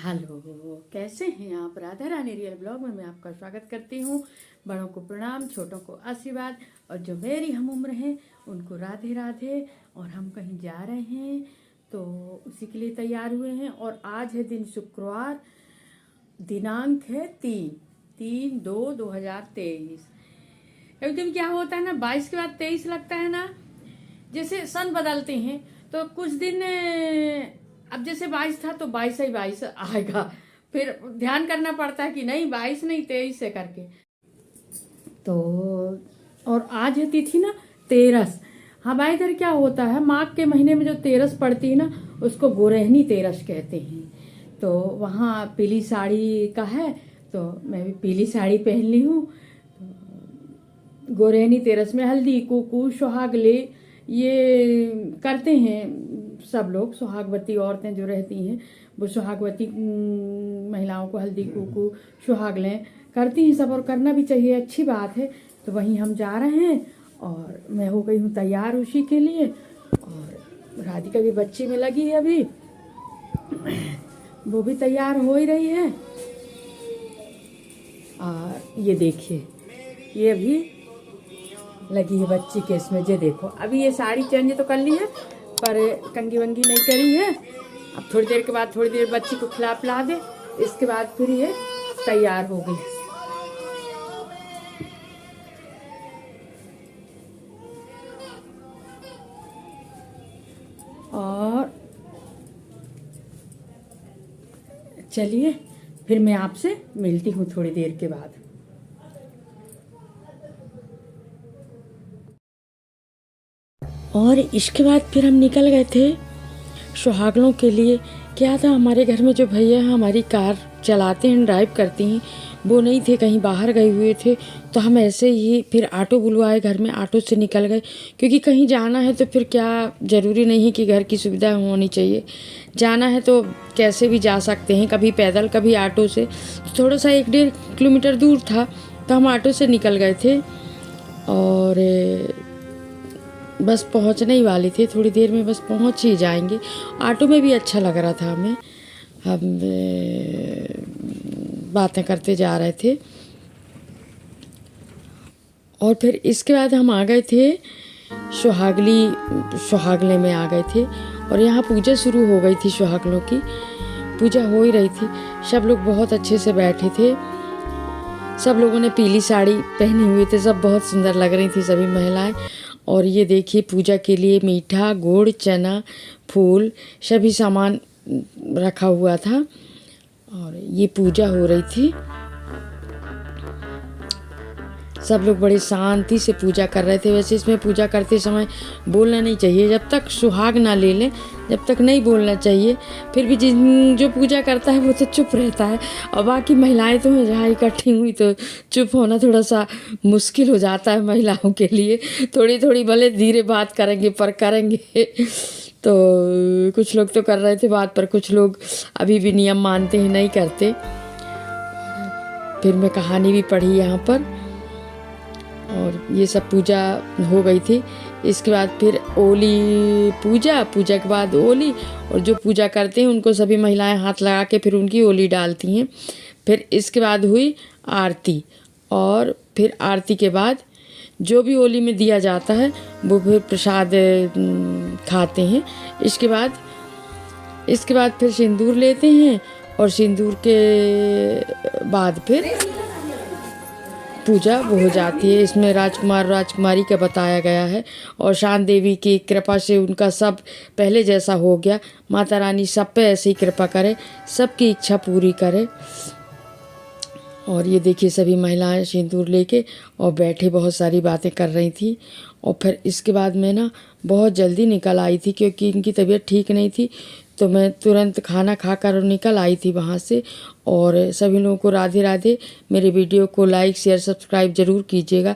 Hello, कैसे हैं आप। राधा रानी रियल ब्लॉग में मैं आपका स्वागत करती हूँ। बड़ों को प्रणाम, छोटों को आशीर्वाद, और जो मेरी हम उम्र हैं उनको राधे राधे। और हम कहीं जा रहे हैं तो उसी के लिए तैयार हुए हैं। और आज है दिन शुक्रवार, दिनांक है 3/2/2023। एकदम क्या होता है ना, 22 के बाद 23 लगता है ना, जैसे सन बदलते हैं तो कुछ दिन अब जैसे 22 था तो 22 ही 22 आएगा, फिर ध्यान करना पड़ता है कि नहीं 22 नहीं 23 से करके। तो और आज है तिथि ना 13। हमारे इधर क्या होता है, माघ के महीने में जो 13 पड़ती है ना उसको गोरहनी 13 कहते हैं। तो वहाँ पीली साड़ी का है तो मैं भी पीली साड़ी पहन ली हूँ। गोरहनी 13 में हल्दी कुकू सुहागले ये करते हैं सब लोग। सुहागवती औरतें जो रहती हैं वो सुहागवती महिलाओं को हल्दी कुकू सुहागलें करती हैं सब, और करना भी चाहिए, अच्छी बात है। तो वहीं हम जा रहे हैं और मैं हो गई हूँ तैयार उसी के लिए। और राधिका भी बच्ची में लगी है अभी, वो भी तैयार हो ही रही है। और ये देखिए, ये अभी लगी है बच्ची के इसमें। जे देखो, अभी ये साड़ी चेंज तो कर ली है पर कंगी वंगी नहीं करी है। अब थोड़ी देर के बाद थोड़ी देर बच्ची को खिला पिला दे, इसके बाद फिर ये तैयार हो गई। और चलिए फिर मैं आपसे मिलती हूँ थोड़ी देर के बाद। और इसके बाद फिर हम निकल गए थे सुहागनों के लिए। क्या था, हमारे घर में जो भैया हमारी कार चलाते हैं, ड्राइव करती हैं, वो नहीं थे, कहीं बाहर गए हुए थे। तो हम ऐसे ही फिर ऑटो बुलवाए, घर में ऑटो से निकल गए, क्योंकि कहीं जाना है तो फिर क्या ज़रूरी नहीं कि घर की सुविधा होनी चाहिए। जाना है तो कैसे भी जा सकते हैं, कभी पैदल कभी ऑटो से। तो थोड़ा सा 1-1.5 किलोमीटर दूर था तो हम ऑटो से निकल गए थे। और बस पहुंचने ही वाले थे, थोड़ी देर में बस पहुंच ही जाएंगे। ऑटो में भी अच्छा लग रहा था हमें, हम बातें करते जा रहे थे। और फिर इसके बाद हम आ गए थे सुहागले में आ गए थे। और यहाँ पूजा शुरू हो गई थी, सुहागलों की पूजा हो ही रही थी। सब लोग बहुत अच्छे से बैठे थे, सब लोगों ने पीली साड़ी पहनी हुई थे, सब बहुत सुंदर लग रही थी सभी महिलाएं। और ये देखिए, पूजा के लिए मीठा गुड़ चना फूल सभी सामान रखा हुआ था और ये पूजा हो रही थी। सब लोग बड़े शांति से पूजा कर रहे थे। वैसे इसमें पूजा करते समय बोलना नहीं चाहिए, जब तक सुहाग ना ले लें जब तक नहीं बोलना चाहिए। फिर भी जो पूजा करता है वो तो चुप रहता है, और बाकी महिलाएं तो हैं जहाँ इकट्ठी हुई तो चुप होना थोड़ा सा मुश्किल हो जाता है महिलाओं के लिए। थोड़ी थोड़ी भले धीरे बात करेंगे पर करेंगे। तो कुछ लोग तो कर रहे थे बात, पर कुछ लोग अभी भी नियम मानते हैं, नहीं करते। फिर मैं कहानी भी पढ़ी यहाँ पर, और ये सब पूजा हो गई थी। इसके बाद फिर ओली पूजा के बाद ओली, और जो पूजा करते हैं उनको सभी महिलाएं हाथ लगा के फिर उनकी ओली डालती हैं। फिर इसके बाद हुई आरती, और फिर आरती के बाद जो भी ओली में दिया जाता है वो फिर प्रसाद खाते हैं। इसके बाद फिर सिंदूर लेते हैं, और सिंदूर के बाद फिर पूजा वो हो जाती है। इसमें राजकुमार राजकुमारी का बताया गया है, और शांत देवी की कृपा से उनका सब पहले जैसा हो गया। माता रानी सब पे ऐसे ही कृपा करे, सबकी इच्छा पूरी करे। और ये देखिए, सभी महिलाएं सिंदूर लेके और बैठे बहुत सारी बातें कर रही थी। और फिर इसके बाद मैं ना बहुत जल्दी निकल आई थी, क्योंकि इनकी तबीयत ठीक नहीं थी। तो मैं तुरंत खाना खाकर निकल आई थी वहाँ से। और सभी लोगों को राधे राधे। मेरे वीडियो को लाइक शेयर सब्सक्राइब ज़रूर कीजिएगा।